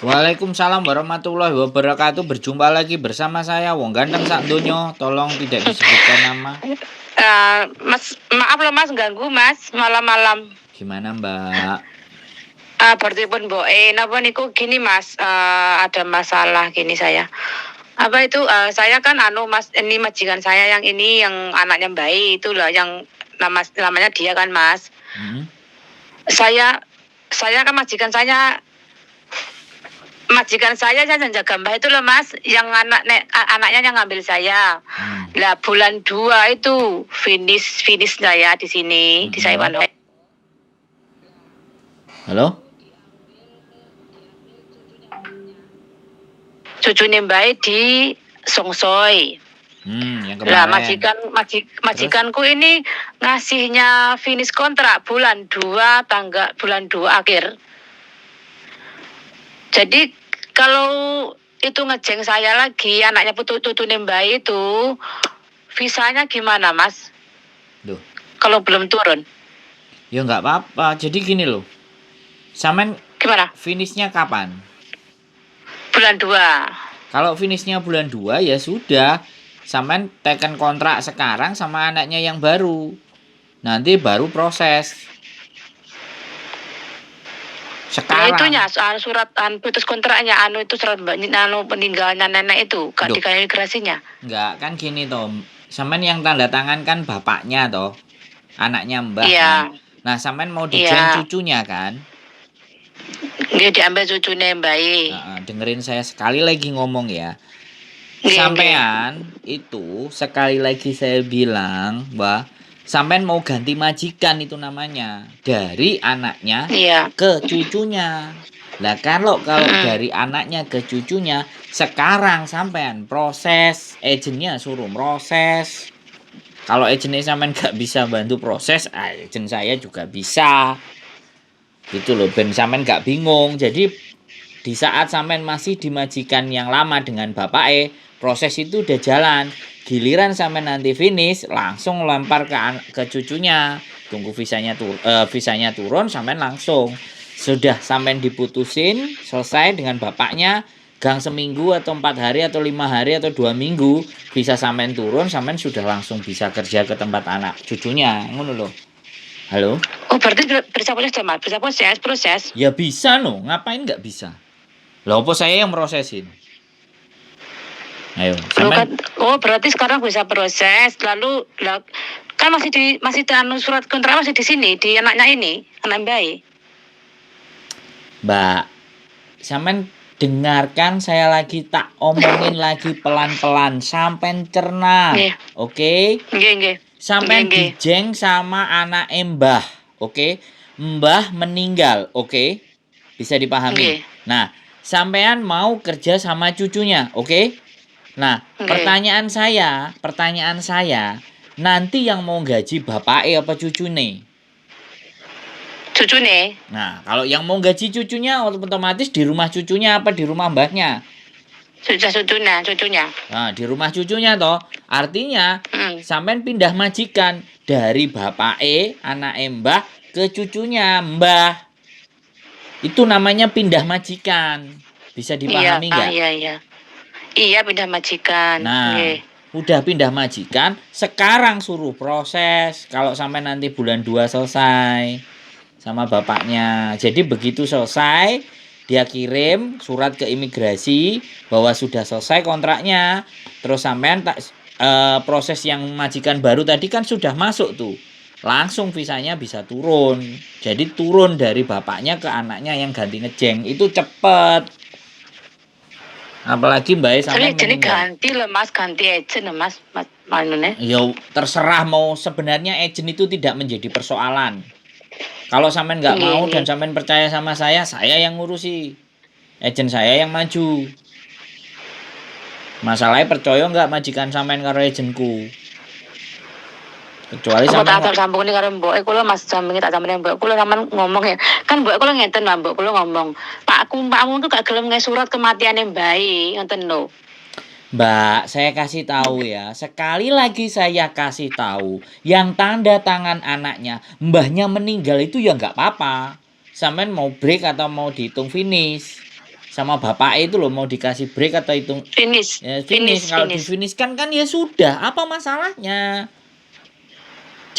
Waalaikumsalam warahmatullahi wabarakatuh. Berjumpa lagi bersama saya Wong Ganteng Sak Donya. Tolong tidak disebutkan nama. Mas, maaf loh Mas, ganggu Mas, malam-malam. Gimana Mbak? Berarti pun napa niku gini Mas, ada masalah gini saya. Apa itu, saya kan Mas, ini majikan saya yang ini yang anaknya bayi itu loh, yang namanya dia kan Mas. Hmm? Saya kan majikan saya jaga mbah itu loh Mas, yang anaknya yang ngambil saya. Lah bulan 2 itu finish saya di sini di Saiwan. Halo? Cucunya mbak di Songsoy. Yang Lah kemarin. majikanku ini ngasihnya finish kontrak bulan 2 akhir. Jadi kalau itu ngejeng saya lagi, anaknya tutune mbak itu, visanya gimana Mas? Duh. Kalau belum turun? Ya nggak apa-apa. Jadi gini loh. Samen Gimana? finishnya kapan? Bulan 2. Kalau finishnya bulan 2 ya sudah. Samen teken kontrak sekarang sama anaknya yang baru. Nanti baru proses. Sekarang. Nah itunya surat putus kontraknya itu surat peninggalnya nenek itu gak dikasih migrasinya. Enggak, kan gini toh. Samen yang tanda tangan kan bapaknya toh. Anaknya mbah Iya. kan. Nah, samen mau dijeng cucunya kan? Dia diambil cucunya yang baik. Dengerin saya sekali lagi ngomong ya. Sampean itu sekali lagi saya bilang bahwa sampean mau ganti majikan itu namanya. Dari anaknya ke cucunya. Lah kalau dari anaknya ke cucunya, sekarang sampean proses, agennya suruh proses. Kalau agennya sampean gak bisa bantu proses, agen saya juga bisa. Gitu loh, ben sampean gak bingung. Jadi di saat sampean masih di majikan yang lama dengan bapak proses itu udah jalan. Giliran sampean nanti finish, langsung lempar ke cucunya. Tunggu visanya turun, sampean langsung. Sudah sampean diputusin, selesai dengan bapaknya, gang seminggu atau 4 hari atau 5 hari atau 2 minggu, bisa sampean turun, sampean sudah langsung bisa kerja ke tempat anak cucunya. Ngono loh. Halo? Oh berarti bisa proses? Ya bisa no, ngapain nggak bisa? Lah apa saya yang prosesin? Ayo, berarti sekarang bisa proses, lalu kan masih surat kontrak masih di sini di anaknya ini, anak bayi. Mbak, sampean dengarkan saya lagi tak omongin lagi pelan-pelan sampean cerna. Oke? Nggih. Sampean dijeng sama anak Mbah, oke? Mbah meninggal, oke? Bisa dipahami. Nah, sampean mau kerja sama cucunya, oke? Nah, pertanyaan saya, nanti yang mau gaji bapaknya apa cucune? Cucune. Nah, kalau yang mau gaji cucunya otomatis di rumah cucunya apa di rumah mbahnya? Cucunya. Nah, di rumah cucunya toh. Artinya sampean pindah majikan dari bapake, anak mbah ke cucunya mbah. Itu namanya pindah majikan. Bisa dipahami nggak? Iya, pindah majikan. Nah, udah pindah majikan, sekarang suruh proses. Kalau sampai nanti bulan 2 selesai sama bapaknya. Jadi begitu selesai, dia kirim surat ke imigrasi bahwa sudah selesai kontraknya. Terus sampean proses yang majikan baru tadi kan sudah masuk tuh. Langsung visanya bisa turun. Jadi turun dari bapaknya ke anaknya yang ganti ngejeng. Itu cepet. Apalagi Mbak sampean jadi ganti loh Mas, ganti agent loh Mas manune. Ya terserah mau, sebenarnya agent itu tidak menjadi persoalan. Kalau sampean nggak mau dan sampean percaya sama saya yang ngurusi. Agent saya yang maju. Masalahnya percaya nggak majikan sampean karo agentku. Kecuali sampean tak sambung ini karo mboke kula Mas sambungi tak sambungi mbok kula sampean ngomong ya. Kan mbok kula ngeten lah mbok kula ngomong. Pakmu tuh gak gelem surat kematiane bayi ngoten lho. Mbak, saya kasih tahu ya. Sekali lagi saya kasih tahu, yang tanda tangan anaknya, mbahnya meninggal itu ya nggak apa-apa. Sampean mau break atau mau dihitung finish. sama bapak itu loh mau dikasih break atau hitung Finish. ya finish. Kalau difinishkan kan ya sudah, apa masalahnya?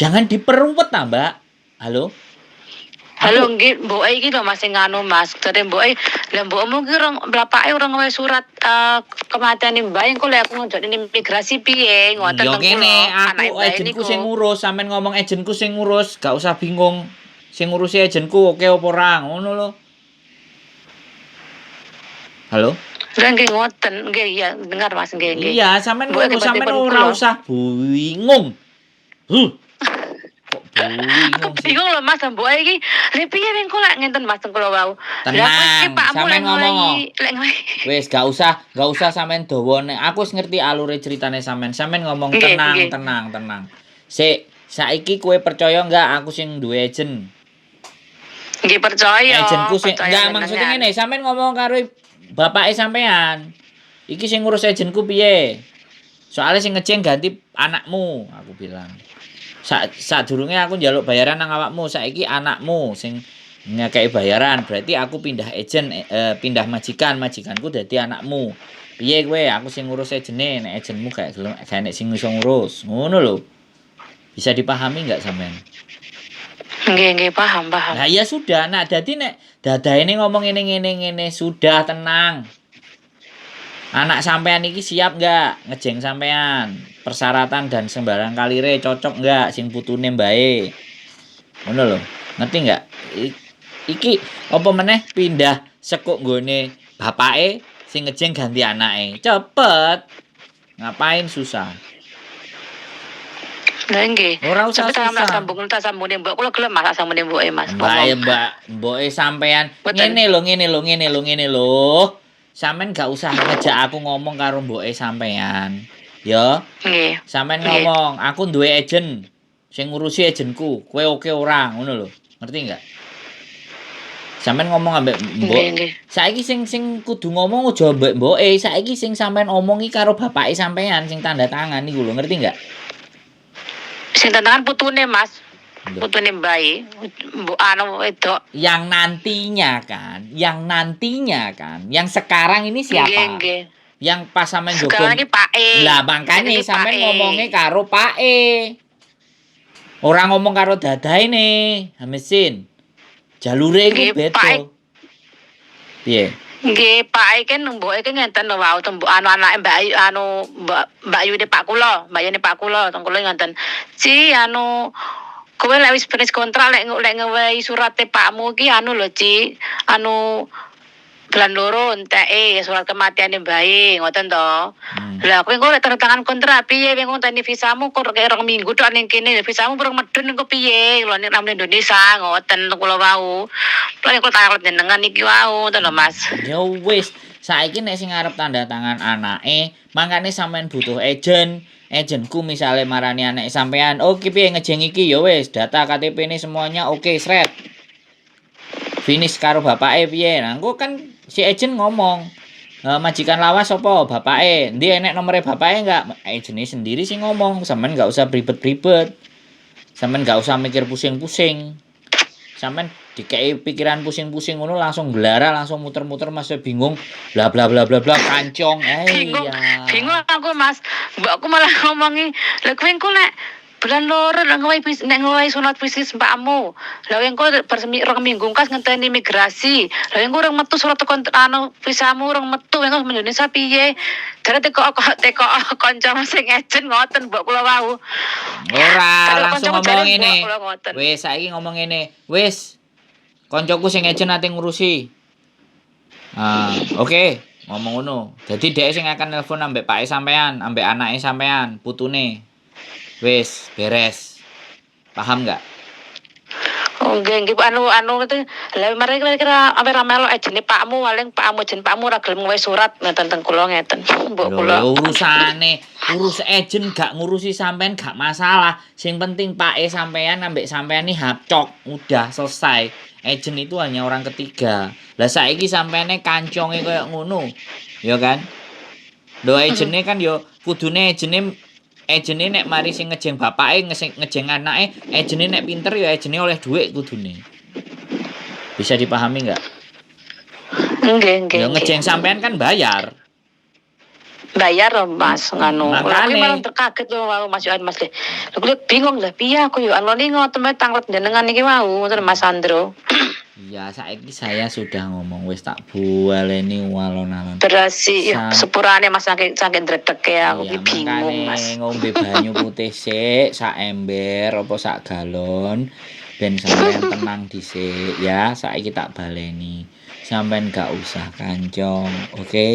Jangan diperumpat nah, Mbak. Halo? Halo, nggih, mbok iki lho Mas sing anu Mas. Jare mbok lha mbokmu ki bapake urung nggawe surat kematian Mbak engko lek aku ngonjok imigrasi piye ngoten Yo teng kene, kula. aku ejenku sing ngurus, sampean ngomong ejenku sing ngurus, gak usah bingung. Sing ngurusi ejenku oke apa ora, ngono lho. Halo? Lha nggih ngoten, nggih iya dengar Mas nggih nggih. Iya, sampean Mbok ngomong, sampean tiba-tiba ora kula. usah bingung. Kok bingung sih? Bingung lho Mas, mbok iki lha piye engko lek ngenten Mas teng kula wau. Tenang, sampean ngomong. Lek ngono. Wis gak usah sampean dawa nek aku wis ngerti alure ceritane sampean. Sampean ngomong Nggih, tenang, nggih. tenang. Sik, saiki kowe percaya enggak aku sing duwe ejen? Nggih percaya. Ejenku sing percaya enggak jenengan. maksudnya ngene, sampean ngomong karo bapake sampean. Iki sing ngurus ejenku piye? Soalnya sing ngejeng ganti anakmu, aku bilang. Sadurunge aku njaluk bayaran nang awakmu, saiki anakmu sing ngekei bayaran. Berarti aku pindah ejen, pindah majikanku dadi anakmu. Piye kowe? Aku sing ngurus ejene, nek ejenmu gak gelem gak nek sing iso ngurus. Ngono lho. Bisa dipahami enggak sampean? Nggih paham. Nah ya sudah, nah dadi nek dadaene ngomong ngene sudah tenang. Anak sampean iki siap enggak ngejeng sampean? Persyaratan dan sembarang kalire cocok enggak sing putune mbae? Ngono lho. Ngerti enggak? Iki apa meneh pindah sekuk nggone bapake sing ngejeng ganti anake. Cepet. Ngapain susah? Lah nggih. Ora usah Sampai susah. tak sambungne mbok kula gelem Mas sambungne mboke Mas. Mboke sampean Betul. ngene lho. Sampeyan gak usah ngejak aku ngomong karo mboke sampean. Ya. Nggih. Sampeyan Nggih. ngomong, aku duwe ejen. Sing ngurusi ejenku. Kowe oke ora, ngono lho. Ngerti enggak? Sampeyan ngomong ambek mbok. Nggih. Saiki sing kudu ngomong aja mbek mboke, saiki sing sampeyan omongi karo bapake sampean sing tanda tangan niku lho, ngerti enggak? Sing tantangan putune Mas. Lho. Putune mbae. Mbok anu wedok. Yang nantinya kan, yang sekarang ini siapa? Nggih. Yang pas sampean Sekarang jogo. iki Pake. Lah makane Ini sampean Pake. ngomongnya karo pake. Ora ngomong karo dadaine, Hamesin. Jalure iku Nggih, beda. Pake. Piye? Nggih, Pake kan mboke kan ngenten lho wau tembok anu anake Mbak Ayu anu Mbak Yune Pak kula, Mbak Yune Pak kula teng kula ngenten. Si anu kowe lek wis finish kontrak lek ngewehi surate pakmu iki anu lho Ci, anu bulan loro enteke surat kematiane bae ngoten to. Lah kowe engko lek tanda tangan kontrak piye kowe ngenteni visamu kok kayak 2 minggu tok ning kene visamu burung medun engko piye lho ning nang Indonesia ngoten kula wau. Lah kula takon jenengan iki wau to lho Mas. Ya wis, saiki nek sing arep tanda tangan anake, mangkane sampean butuh ejen. Ejenku misale marani anak sampean, "Oh, ki piye ngejeng iki?" Ya wis, data KTP-ne semuanya oke, sret. Finish karo bapake piye? Nah, engko kan si ejen ngomong, majikan lawas apa bapake? Ndi enek nomere bapake enggak? Ejene sendiri sih ngomong, sampean enggak usah ribet-ribet. Sampean enggak usah mikir pusing-pusing. Sampean dikei pikiran pusing-pusing ngono langsung glara, langsung muter-muter masih bingung. Bla bla bla bla bla kancong. Bingung aku Mas. Mbakku malah ngomongi, "Lah kowe engko lek bulan loro nek ngowahi sunat bisnis mbakmu. Lah engko bersemi 2 minggu kas ngenteni imigrasi. Lah engko urung metu surat anu visamu urung metu engko Indonesia piye?" Jare teko kanca sing ejen ngoten mbok kula wau. Ora, Kalau langsung kancaku ngomong jare ngene. mbok kula ngoten. Wis saiki ngomong ngene. Wis. Koncoku sing ejen ate ngurusi. Oke, ngomong ngono. Jadi dhek sing akan nelpon ambek pake sampean, ambek anake sampean, putune. Wis, beres. Paham enggak? Oh nggih anu itu lha mari kira-kira ampe ra melo ejene pakmu paling pakmu jen pakmu ora gelem nggawe surat ngeten teng kula ngeten. Mbok kula Urus ejen gak ngurusi sampean gak masalah. Sing penting pake sampean ambek sampean ni hapcok, udah selesai. Ejen itu hanya orang ketiga. Lah saiki sampeane kanconge koyo ngono. Ya kan? Lho ejene kan yo kudune ejene nek mari sing ngejeng bapake ngejeng anake, ejene nek pinter ya ejene oleh dhuwit kudune. Bisa dipahami enggak? Nggih, nggih. Ya ngejeng sampean kan bayar. Bayar loh Mas nganu. Lah Makane. kuwi malah kaget lho wau Mas Yohan Mas. Lho kuwi bingung lah piye aku yo anone ngoten wae tanglet jenengan iki wau ngoten Mas Sandro. Ya saiki saya sudah ngomong wis tak bualeni alon-alon. Berasi Sa- sepurane Mas saking dredege aku Iya, ki bingung makane Mas. ngombe banyu putih sik sak ember apa sak galon ben sampean tenang dhisik ya. Saiki tak baleni. Sampean gak usah kancong, oke?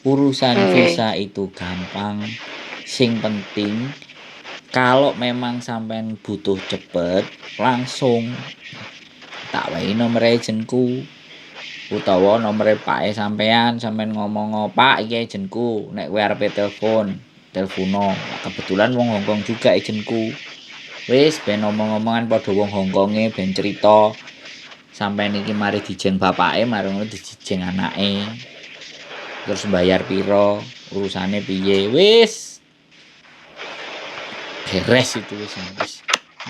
Urusan visa itu gampang. Sing penting kalau memang sampean butuh cepet langsung tak wae nomor agenku utawa nomor pake sampean ngomong Pak iki agenku nek kowe arep telepono kebetulan wong Hongkong juga agenku wis ben omong-omongan padha wong Hongkonge ben cerita sampean iki mari dijeng bapake mari ngono dijeng anake terus bayar piro urusane piye wis beres itu wis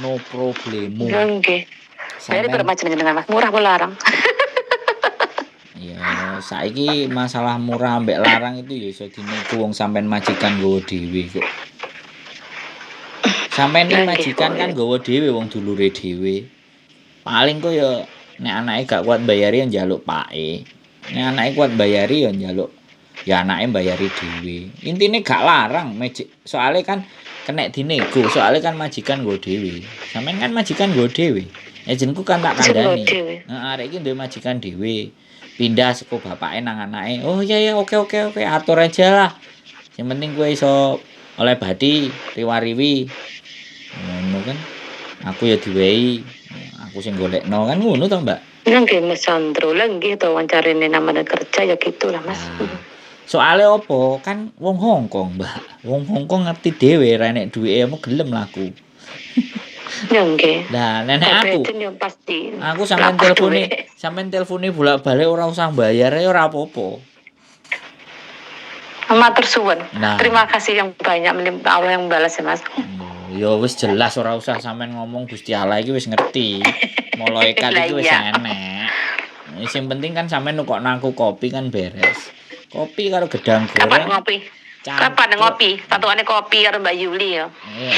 no problemo Nggih. Dari sampean bermacam dengan Mas murah apa larang? ya saiki masalah murah ambek larang itu ya iso dinego wong sampean majikan nggawa dhewe kok. Sampeyan iki majikan kan nggawa dhewe wong dulure dhewe. Paling kok ya nek anake gak kuat bayari ya njaluk pake. Nek anake kuat bayari ya njaluk ya anake bayari dhewe. Intine gak larang soalnya kan kena dinego, soalnya kan majikan nggawa dhewe. Sampeyan kan majikan nggawa dhewe. Ejenku kan tak kandhani. Heeh, arek iki duwe majikan dhewe. Pindah saka bapake nang anake. Oh iya oke atur aja lah. Yang penting kowe iso oleh badi riwariwi. Ngono kan. Aku ya diwehi. Aku sing golekno kan ngono to, Mbak. Nggih Mas Sandro lah nggih to wancarane namanya kerja ya gitulah Mas. Soalnya opo kan wong Hongkong, Mbak. Wong Hongkong ngerti dhewe ra nek duwike mau gelem laku. Ya nggih. Nah, nenek aku. Pasti. Aku sampean telpone bolak-balik ora usah bayar ya ora apa-apa. Matur suwun. Nah. Terima kasih yang banyak Allah yang balas ya Mas. Ya wis jelas ora usah sampean ngomong Gusti Allah iki wis ngerti. Malaikat iki wis enek. Sing penting kan sampean nukokno aku kopi kan beres. Kopi karo gedang goreng. Kapan ngopi? Kapan ngopi? Satuane kopi karo Mbak Yuli ya. Iya.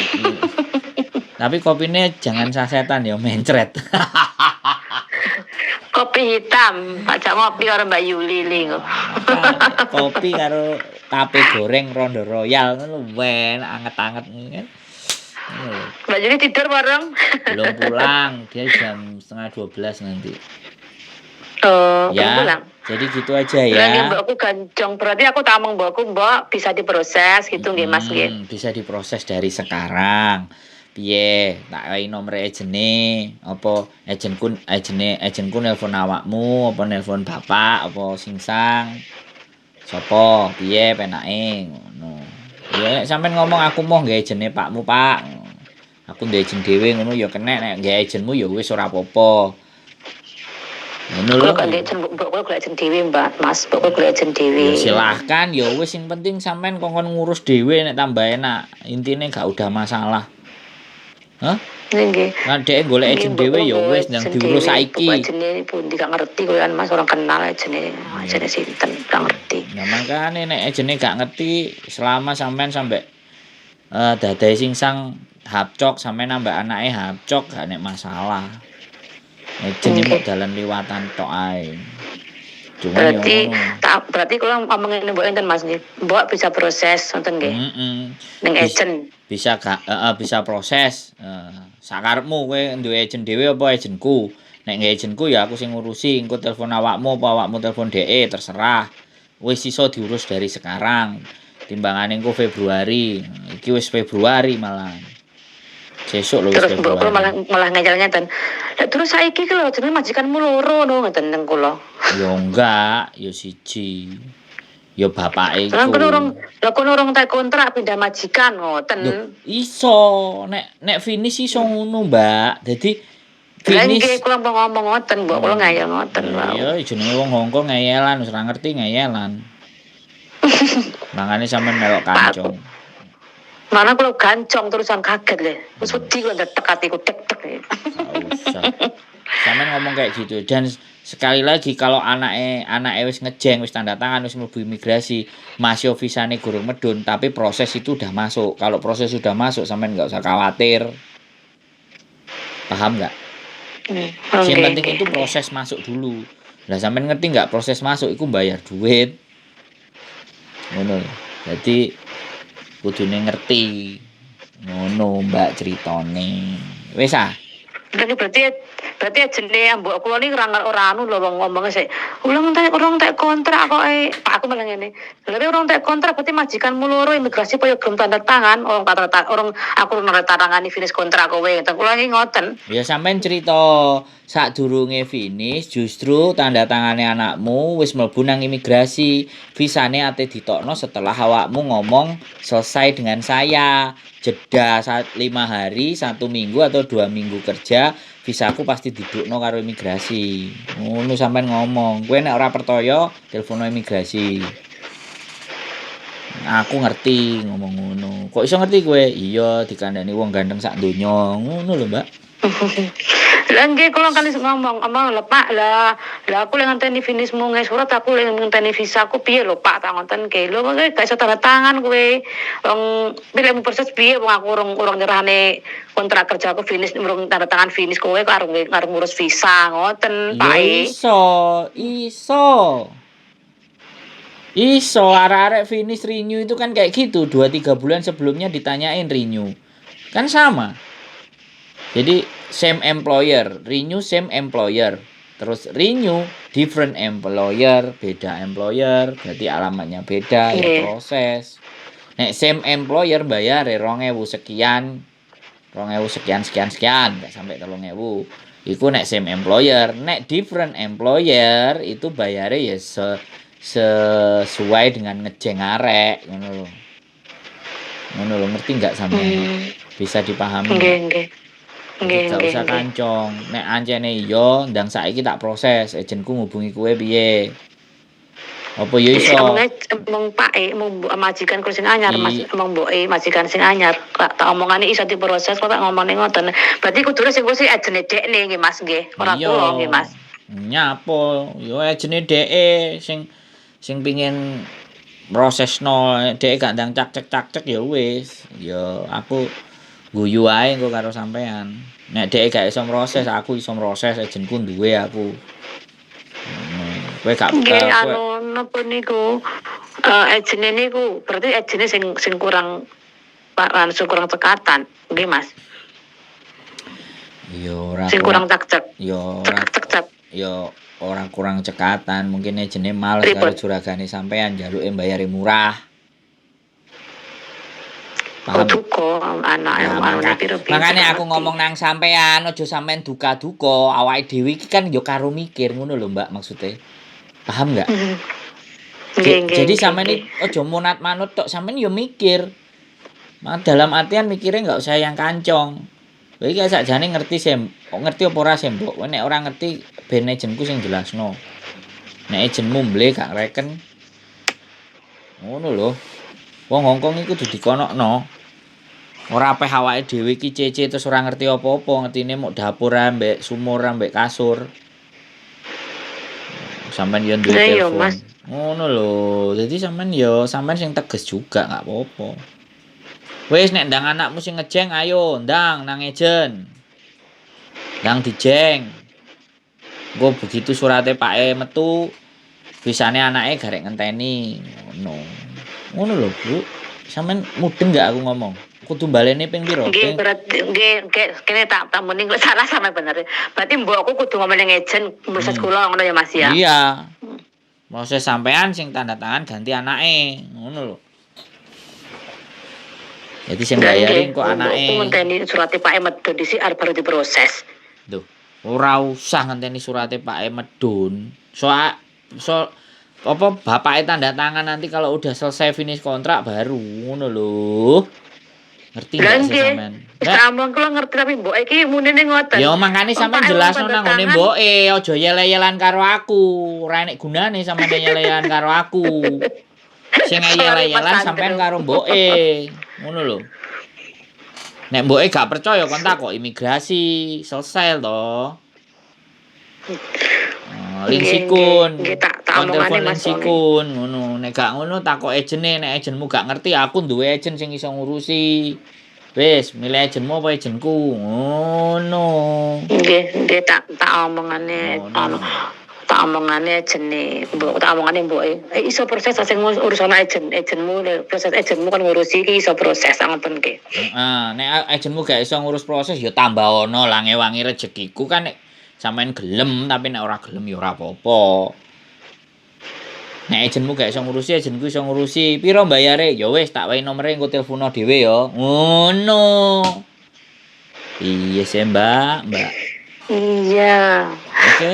Tapi kopinya jangan sasetan ya, mencret. Kopi hitam, ajak ngopi karo Mbak Yuli lho. Kopi karo tape goreng Rondo Royal ngono wen anget-anget kan. Mbak Yuli tidur bareng. Belum pulang, dia jam 11:30 nanti. Oh, ya, pulang. Jadi gitu aja ya. Lah mbakku gancong, berarti aku tamang mbak bisa diproses gitu nggih Mas nggih. Bisa diproses dari sekarang. Piye, tak wae nomor agene, apa agenku nelpon awakmu, apa nelpon bapak, apa singsang. Sopo, piye penake ngono. Ya sampean ngomong aku mau nggae agene Pakmu, Pak. Aku ndek agen dhewe ngono ya kenek nek nggae agenmu ya wis ora apa-apa. Ngono lho. Kok ndek agen mbok golek agen dhewe, Mbak, Mas. Mbok golek agen dhewe. Ya silahkan ya wis sing penting sampean kongkon ngurus dhewe nek tambah enak. Intine gak udah masalah. Hah? Nggih. Kan dhek golek agen dhewe ya wis nang diurus saiki. Ajene pundi gak ngerti kowe kan Mas orang kenal ajene sinten gak ngerti. Nah makane nek ajene gak ngerti selama sampean sampe dadae singsang hapcok sampe nambah anake hapcok gak nek masalah. Ajene kok dalan liwatan tok ae. Cuma berarti kalau ngomongin mbok enten Mas nggih. Mbok bisa proses wonten nggih. Ning agen bisa gak bisa proses. Sakarepmu kowe duwe agen dhewe apa agenku. Nek nggih agenku ya aku sing ngurusi, engko telepon awakmu apa awakmu telepon dhek terserah. Wis iso diurus dari sekarang. Timbangane engko Februari. Iki wis Februari malah. Sesuk lho wis Februari. Terus malah ngajal-ngeten. Lah terus saiki ki lho jenenge majikanmu loro lho ngeten nang kula. Ya enggak, ya siji. Ya bapake iku. Lah kono urung tak kontrak pindah majikan ngoten. Iso, nek finish iso ngono, Mbak. Dadi finish. Nggih kula ngomong ngoten, Mbok kula ngayal ngoten wae. Ya jenenge wong Hongkong ngayelan, wis ora ngerti ngayelan. Mangane sampean melok kancung. Mana kalau gancong terusan kaget le. Wis wedi kok ndek atiku tek-tek. Gak usah. Sampean ngomong kayak gitu dan sekali lagi kalau anake wis ngejeng wis tanda tangan wis mlebu imigrasi masih visane gurung medun tapi proses itu udah masuk. Kalau proses sudah masuk sampean nggak usah khawatir. Paham nggak? Yang penting itu proses masuk dulu. Lah sampean ngerti nggak proses masuk itu bayar duit. Ngono. Jadi kudune ngerti. Ngono Mbak ceritane. Wis ah. Berarti jenenge mbok kula niki ora anu lho wong ngomongnya sik. Urung tak kontrak kok Pak aku malah ngene. Lha urung tak kontrak berarti majikanmu loro imigrasi koyo gelem tanda tangan orang aku ora tangani finish kontrak kowe. Kula iki ngoten. Ya sampean cerita sadurunge finish justru tanda tangane anakmu wis mlebu nang imigrasi. Visane ate ditokno setelah awakmu ngomong selesai dengan saya. Jeda 5 hari, 1 minggu atau 2 minggu kerja, visaku pasti didukno karo imigrasi. Ngono sampean ngomong. Kowe nek ora percaya, telepono imigrasi. Aku ngerti ngomong ngono. Kok iso ngerti kowe? Iya, dikandani wong ganteng sak donya. Ngono lho, Mbak. Lah nggih kula kan ngomong, lho Pak, lah aku lek ngenteni finishmu nge surat aku lek ngenteni visaku piye lho Pak tak ngonten ke. Lho kok gak iso tanda tangan kowe. Wong pilihmu proses piye wong aku urung nyerahne kontrak kerja aku finish urung tanda tangan finish kowe kok arep ngurus visa ngoten Pak. Iso arek-arek finish renew itu kan kayak gitu 2-3 bulan sebelumnya ditanyain renew. Kan sama. Jadi same employer, renew same employer. Terus renew different employer, beda employer, berarti alamatnya beda, ya proses. Nek same employer bayar 2.000 sekian. 2.000 sekian, enggak sampai 3.000. Iku nek same employer, nek different employer itu bayarnya ya sesuai dengan ngejeng arek ngono lho. Ngono lho, ngerti enggak sampean? Bisa dipahami. Nggih. Gak usah kancong. Nek ancene iya, ndang saiki tak proses. Ejenku ngubungi kowe piye? Apa ya iso? Emang Pak emang majikan sing anyar, Mas. Emang mboke majikan sing anyar. Tak omongane iso diproses kok tak ngomongane ngoten. Berarti kudune sing kuwi ajene dekne nggih Mas nggih. Ora kula nggih Mas. Nyapo? Yo ajene deke sing pengin prosesno, deke gak ndang cak-cek ya wis. Ya aku guyu ae engko karo sampean. Nek dhek gak iso proses, aku iso proses, ejenku duwe aku. Kowe gak nggih anu napa niku ejene niku berarti ejene sing kurang kurang cekatan, nggih Mas. Yo ora. Sing kurang cek-cek. Yo ora cek-cek. Yo ora kurang cekatan, mungkin ejene males karo juragane sampean njaluke mbayare murah. Duka makanya aku ngomong nang sampean aja sampean duka-duka awake dhewe iki kan ya karo mikir ngono lho Mbak maksudnya paham enggak? Jadi sampean aja monat manut tok sampean ya mikir dalam artian mikirnya enggak usah yang kancong lha iki sakjane ngerti ngerti apa ora Mbok nek ora ngerti ben ejenku sing jelasno nek ejenmu mble gak reken ngono lho wong Hongkong iku kudu dikonokno. Ora apeh awake dhewe iki cece terus ora ngerti apa-apa, ngertine mok dapur ambek sumur ambek kasur. Sampeyan yo duwe telepon. Ngono lho. Dadi sampeyan sing tegas juga enggak apa-apa. Wis nek ndang anakmu sing ngejeng ayo ndang nang ejen. Ndang dijeng. Engko begitu surate pake metu visane anake garek ngenteni. Ngono lho, Bu. Sampeyan mudeng enggak aku ngomong? Kudu balene ping piro? Nggih, berarti nggih kene tak muni salah sama bener. Berarti mbokku kudu ngomong ngejen proses kula ngono ya Mas ya. Iya. Proses sampean sing tanda tangan ganti anake, ngono lho. Jadi sing bayari kok anake. Mbokku ngenteni surate Pak Medun dhisik arep baru diproses. Duh, ora usah ngenteni surate Pak Medun. So apa bapake tanda tangan nanti kalau udah selesai finish kontrak baru ngono lho. Ngerti enggak sih sampean? Sampeyan kula ngerti tapi mbok iki munine ngoten. Ya mangkane sampean jelasno nang ngene mboke, aja yel-yelan karo aku. Ora enek gunane sampean yel-yelan karo aku. Sing yel-yelan sampean karo mboke. Ngono lho. Nek mboke gak percaya kon takok imigrasi, selesai to. Linsikun. Nggih tak Kon omongane telepon Mas Sony. linsikun ngono. Nek gak ngono takok agene, nek agenmu gak ngerti aku duwe agen sing iso ngurusi. Wis, milih agenmu apa agenku? Ngono. Nggih tak omongane Ngono. tak omongane jenenge tak omongane mboke iso proses sing urusan agenmu proses agenmu kan ngurusi iki iso proses ngoten ki. Heeh, nek agenmu gak iso ngurus proses ya tambah ono lah ngewangi rezekiku kan nek sampean gelem tapi nek ora gelem ya ora apa-apa. Nek agenmu gak iso ngurusi, agenku iso ngurusi. Piro bayare? Ya wis tak wae nomere engko telepono dhewe ya. Ngono. Iya sih, Mbak. Iya. Oke.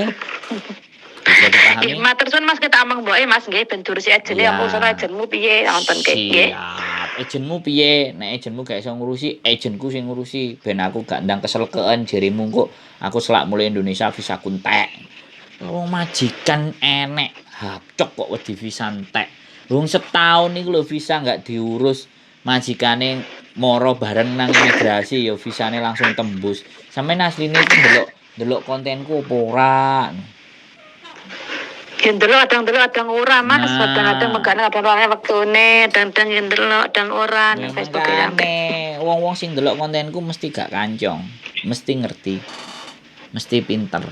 Bisa dipahami? Matur suwun Mas kita omong mboke Mas nggih ben durusi ajene Iya. apa urusan agenmu piye ngoten ki nggih. Siap. Agenmu piye? Nek agenmu gak iso ngurusi, agenku sing ngurusi. Ben aku gak ndang keselkeen jarimu kok aku selak mulai Indonesia visa kuntek. Wong majikan enek, hacok kok wedi visa entek. Wong setahun iku lho visa gak diurus. Majikane moro bareng nang imigrasi ya visane langsung tembus. Sampeyan asline iki ndelok kontenku apa ora? Ndelok adang ora Mas, Nah. kadang-kadang megane kadang-kadang wektune, kadang-kadang ndelok kadang ora nang Facebook ya. Wong-wong sing ndelok kontenku mesti gak kancong, mesti ngerti. Mesti pinter.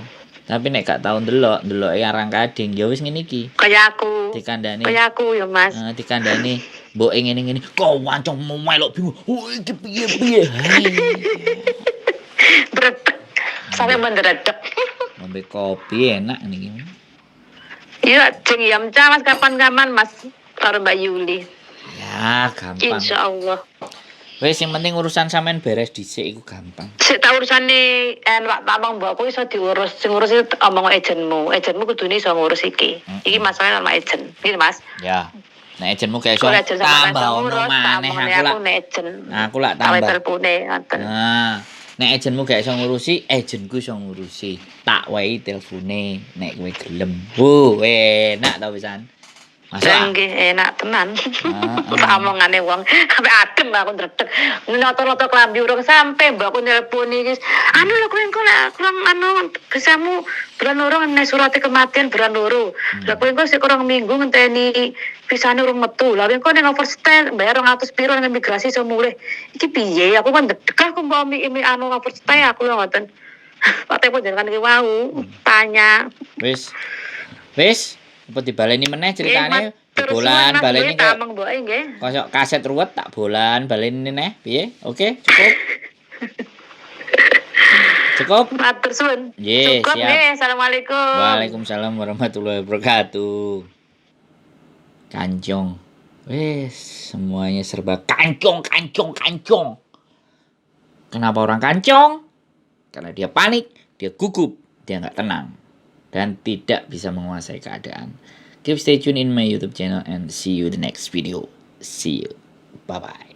Tapi nek gak tau ndeloke arang kading ya wis ngene iki. Kaya aku. Dikandani. Kaya aku ya Mas. Dikandani mboke ngene-ngene, kok wancong melok bingung. Oh iki piye-piye. Bredek. Sampai mendredek. Ngombe kopi enak niki. Iya, jeng yam Mas kapan-kapan Mas karo Mbak Yuli. Ya, gampang. Insyaallah. Wis sing penting urusan sampean beres dhisik iku gampang. Sik tak urusane Pak Tamang mbokku iso diurus. Sing ngurus itu omong agenmu. Agenmu kudune iso ngurus iki. Iki masalah sama agen. Iki Mas. Ya. Nek agenmu gak iso Kalau agen sama tambah iso ono ngurus, maneh aku nek agen. Aku lak Tawe tambah. telepone ngoten. Nah, nek agenmu gak iso ngurusi, agenku iso ngurusi. Tak wae telpone nek kowe gelem. Enak ta pisan. Masuk. Nggih enak tenan. Tak omongane wong sampe adem aku ndredeg. Noto-noto klambi urung sampe mbakku nelponi iki. Anu lho kowe engko nek kurang anu bisamu bulan loro nek surate kematian bulan loro. Lah kowe engko sik kurang minggu ngenteni visane urung metu. Lah engko nek overstay bayar 200 piro nang imigrasi iso mulih. Iki piye? Aku kan ndredeg aku mbok anu overstay aku lho ngoten. Pak Tepo jangan iki wau tanya. Wis. Apa dibaleni meneh ceritane? Bolan baleni tak omong mboke nggih. Kosok kaset ruwet tak bolan baleni neh piye? Oke, cukup. Cukup? Matur suwun. Nggih, Cukup siap. nggih. Assalamualaikum. Waalaikumsalam warahmatullahi wabarakatuh. Kancong. Wis, semuanya serba kancong. Kenapa orang kancong? Karena dia panik, dia gugup, dia nggak tenang. Dan tidak bisa menguasai keadaan. Keep stay tune in my YouTube channel and see you the next video. See you. Bye-bye.